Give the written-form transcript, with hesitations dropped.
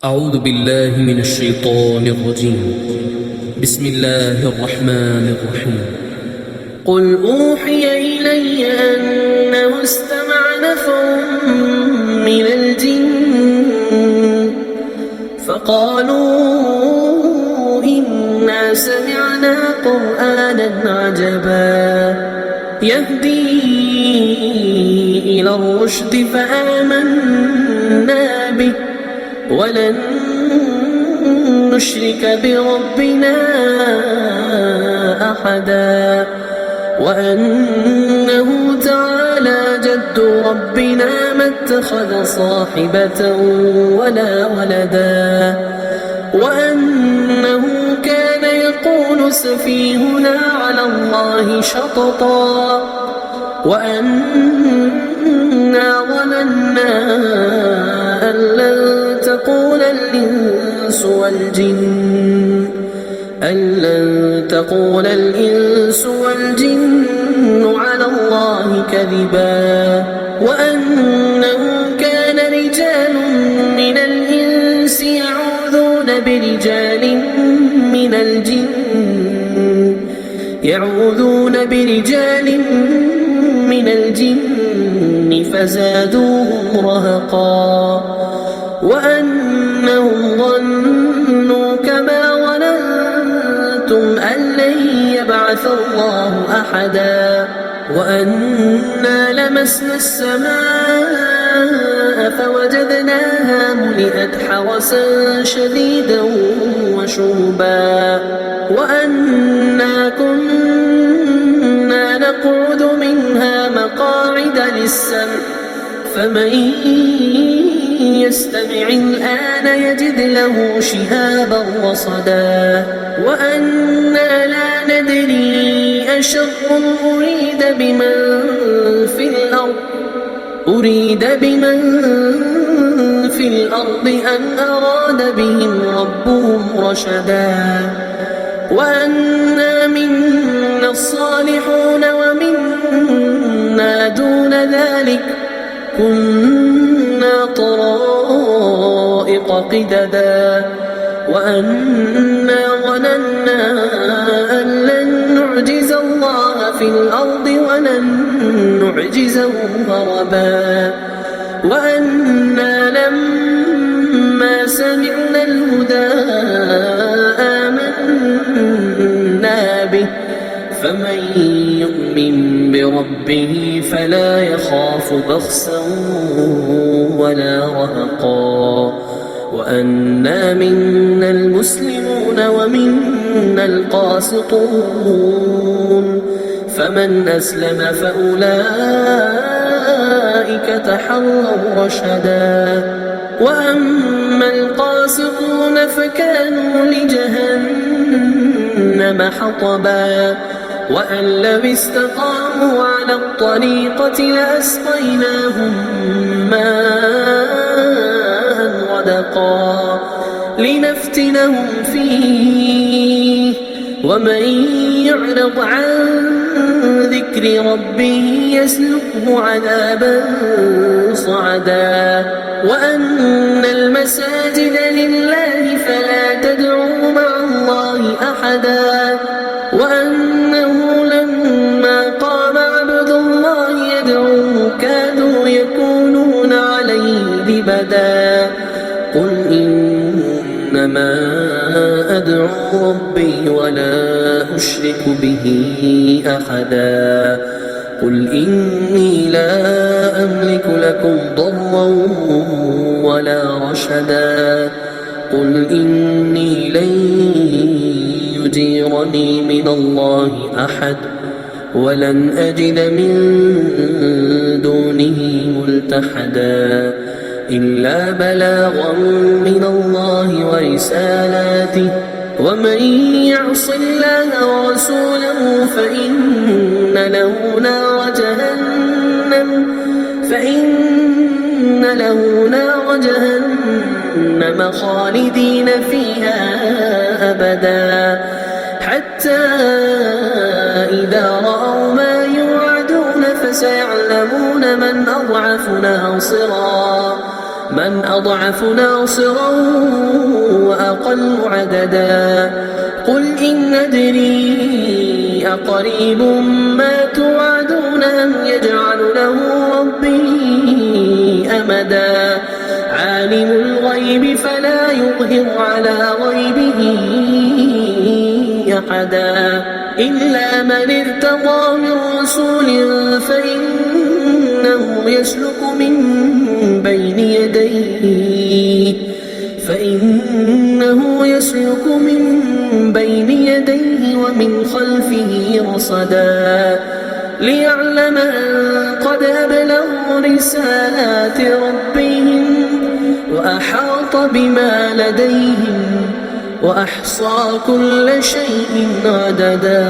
أعوذ بالله من الشيطان الرجيم. بسم الله الرحمن الرحيم. قل أوحي إلي أنه استمع نفر من الجن فقالوا إنا سمعنا قرآنا عجبا يهدي إلى الرشد فآمنا به ولن نشرك بربنا أحدا وأنه تعالى جد ربنا ما اتخذ صاحبة ولا ولدا وأنه كان يقول سفيهنا على الله شططا وأنا ظننا أن لن تقول الإنس والجن على الله كذبا وأنه كان رجال من الإنس يعوذون برجال من الجن فزادوهم رهقا وأنهم ظنوا كما ظننتم أن لن يبعث الله أحدا وأنا لمسنا السماء فوجدناها ملئت حرسا شديدا وشهبا وأنا كنا نقعد منها مقاعد للسمع فمن يستمع الآن يجد له شهابا رصدا وأنا لا ندري أشر أريد بمن في الأرض أم أراد بهم ربهم رشدا وأنا منا الصالحون ومنا دون ذلك كنا طرائق قددا وأنا ظننا أن لن نعجز الله في الأرض ولن نعجزه هربا وأنا لما سمعنا الهدى آمنا به فمن يؤمن بربه فلا يخاف بخسا ولا رهقا وأنا منا المسلمون ومنا القاسطون فمن أسلم فأولئك تحروا رشدا وأما القاسطون فكانوا لجهنم حطبا وأن لو استقاموا على الطريقة لأسقيناهم ماء غدقا لنفتنهم فيه ومن يعرض عن ذكر ربه يسلكه عذابا صعدا وأن المساجد لله فلا تدعوا مع الله أحدا وأنه لما قام عبد الله يدعوه كادوا يكونون عليه لبدا قل إنما أدعو ربي ولا أشرك به أحدا قل إني لا أملك لكم ضرا ولا رشدا قل إني لن يجيرني من الله أحد ولن أجد من دونه ملتحدا إلا بلاغا من الله ورسالاته ومن يعص الله ورسوله فإن له نار جهنم خالدين فيها أبدا حتى إذا رأوا ما يوعدون فسيعلمون من أضعف ناصرا من أضعف ناصرا وأقل عددا قل إن أدري أقريب ما توعدون أم يجعل له ربي أمدا عالم الغيب فلا يظهر على غيبه أحدا إلا من ارتضى من رسول فإنه يسلك من بين يديه ومن خلفه رصدا ليعلم أن قد أبلغوا رسالات ربهم وأحاط بما لديهم وأحصى كل شيء عددا